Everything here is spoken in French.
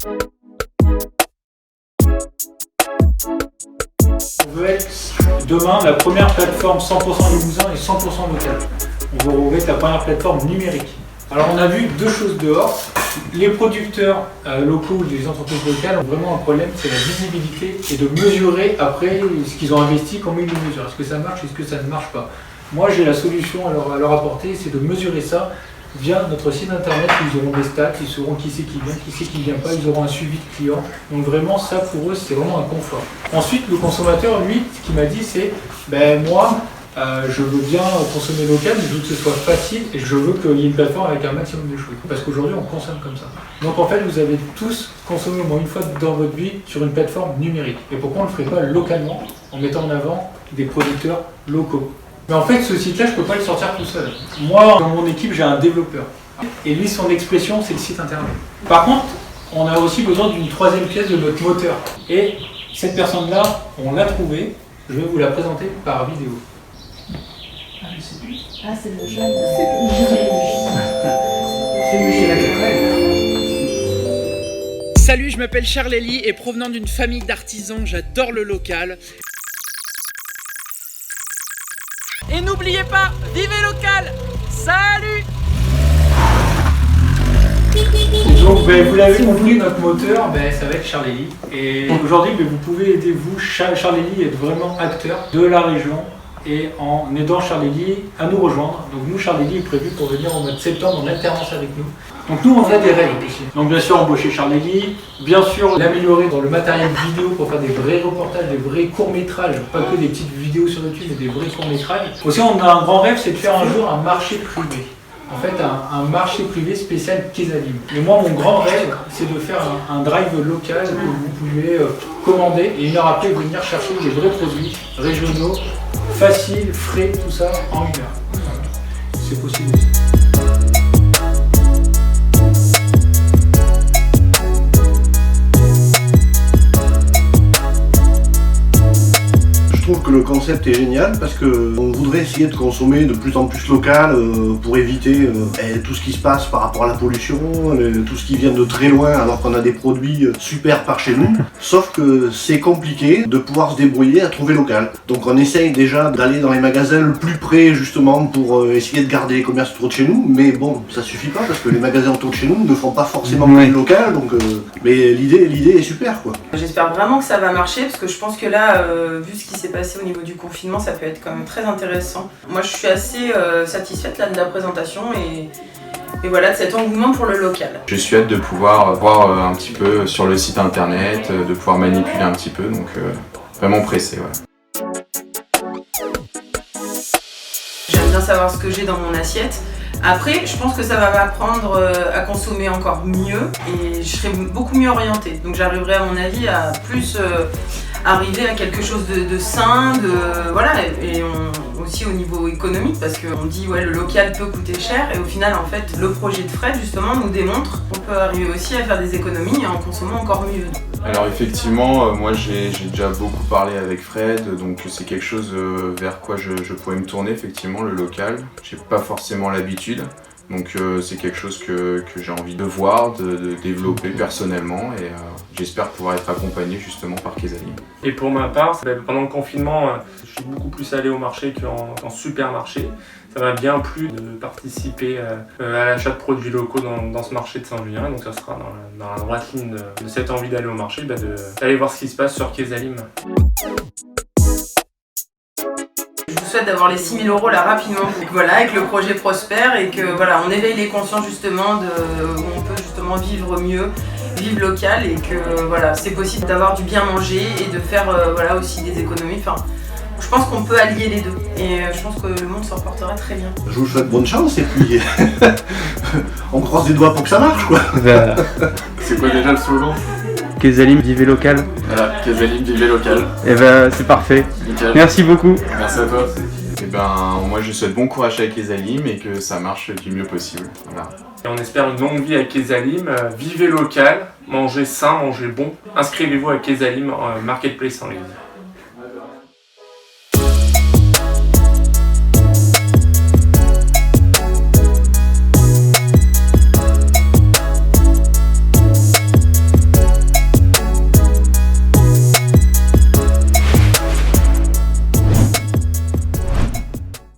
On veut être demain la première plateforme 100% Limousin et 100% locale. On veut être la première plateforme numérique. Alors on a vu deux choses dehors. Les producteurs locaux, les entreprises locales ont vraiment un problème, c'est la visibilité et de mesurer après ce qu'ils ont investi, comment ils le mesurent. Est-ce que ça marche, est-ce que ça ne marche pas? Moi j'ai la solution à leur apporter, c'est de mesurer ça via notre site internet. Ils auront des stats, ils sauront qui c'est qui vient pas, ils auront un suivi de clients. Donc vraiment ça pour eux c'est vraiment un confort. Ensuite le consommateur lui, ce qu'il m'a dit c'est moi je veux bien consommer local, mais je veux que ce soit facile et je veux qu'il y ait une plateforme avec un maximum de choses. Parce qu'aujourd'hui, on consomme comme ça. Donc en fait, vous avez tous consommé au moins une fois dans votre vie sur une plateforme numérique. Et pourquoi on ne le ferait pas localement en mettant en avant des producteurs locaux? Mais en fait, ce site-là, je ne peux pas le sortir tout seul. Moi, dans mon équipe, j'ai un développeur. Et lui, son expression, c'est le site internet. Par contre, on a aussi besoin d'une troisième pièce de notre moteur. Et cette personne-là, on l'a trouvée. Je vais vous la présenter par vidéo. Ah, c'est le jeune. C'est monsieur Laclarel. Salut, je m'appelle Charlélie et provenant d'une famille d'artisans, j'adore le local. Et n'oubliez pas, vivez local. Salut. Donc vous l'avez compris, notre moteur, ça va être Charlélie. Et aujourd'hui, vous pouvez aider vous, Charlélie, être vraiment acteur de la région. Et en aidant Charlélie à nous rejoindre. Donc nous, Charlélie est prévu pour venir au mois de septembre en alternance avec nous. Donc nous, on a des règles aussi. Donc bien sûr, embaucher Charlélie, bien sûr l'améliorer dans le matériel vidéo pour faire des vrais reportages, des vrais courts-métrages, pas que des petites vidéos sur YouTube, mais des vrais courts-métrages. Aussi, on a un grand rêve, c'est de faire un jour un marché privé. En fait, un marché privé spécial Kesalim. Et moi, mon grand rêve, c'est de faire un drive local que vous pouvez commander et une heure après venir chercher des vrais produits régionaux, faciles, frais, tout ça en une heure. C'est possible aussi. Je trouve que le concept est génial parce qu'on voudrait essayer de consommer de plus en plus local pour éviter tout ce qui se passe par rapport à la pollution, tout ce qui vient de très loin alors qu'on a des produits super par chez nous. Sauf que c'est compliqué de pouvoir se débrouiller à trouver local. Donc on essaye déjà d'aller dans les magasins le plus près justement pour essayer de garder les commerces autour de chez nous. Mais bon, ça suffit pas parce que les magasins autour de chez nous ne font pas forcément plus local. Donc, mais l'idée est super quoi. J'espère vraiment que ça va marcher parce que je pense que là, vu ce qui s'est passé au niveau du confinement, ça peut être quand même très intéressant. Moi je suis assez satisfaite là, de la présentation et voilà, de cet engouement pour le local. Je suis hâte de pouvoir voir un petit peu sur le site internet, de pouvoir manipuler un petit peu, donc vraiment pressé. Voilà. J'aime bien savoir ce que j'ai dans mon assiette. Après, je pense que ça va m'apprendre à consommer encore mieux et je serai beaucoup mieux orientée. Donc j'arriverai à mon avis à plus arriver à quelque chose de sain, voilà, et aussi au niveau économique parce qu'on dit le local peut coûter cher et au final en fait le projet de Fred justement nous démontre qu'on peut arriver aussi à faire des économies en consommant encore mieux. Alors effectivement, moi j'ai déjà beaucoup parlé avec Fred, donc c'est quelque chose vers quoi je pourrais me tourner effectivement, le local. J'ai pas forcément l'habitude. Donc c'est quelque chose que j'ai envie de voir, de développer personnellement et j'espère pouvoir être accompagné justement par Kesalim. Et pour ma part, pendant le confinement, je suis beaucoup plus allé au marché qu'en supermarché. Ça m'a bien plu de participer à l'achat de produits locaux dans ce marché de Saint-Julien. Donc ça sera dans la droite ligne de cette envie d'aller au marché, d'aller voir ce qui se passe sur Kesalim. Je vous souhaite d'avoir les 6 000 € là rapidement, voilà, et que le projet prospère et que voilà, on éveille les consciences justement où on peut justement vivre mieux, vivre local et que voilà, c'est possible d'avoir du bien manger et de faire voilà, aussi des économies. Enfin, je pense qu'on peut allier les deux et je pense que le monde s'en portera très bien. Je vous souhaite bonne chance et puis on croise les doigts pour que ça marche quoi. C'est quoi déjà le slogan? Kesalim, vivez local. Voilà, Kesalim, vivez local. Et c'est parfait. Nickel. Merci beaucoup. Merci à toi. Et moi je souhaite bon courage avec Kesalim et que ça marche du mieux possible. Voilà. Et on espère une longue vie à Kesalim. Vivez local, mangez sain, mangez bon. Inscrivez-vous à Kesalim Marketplace en ligne.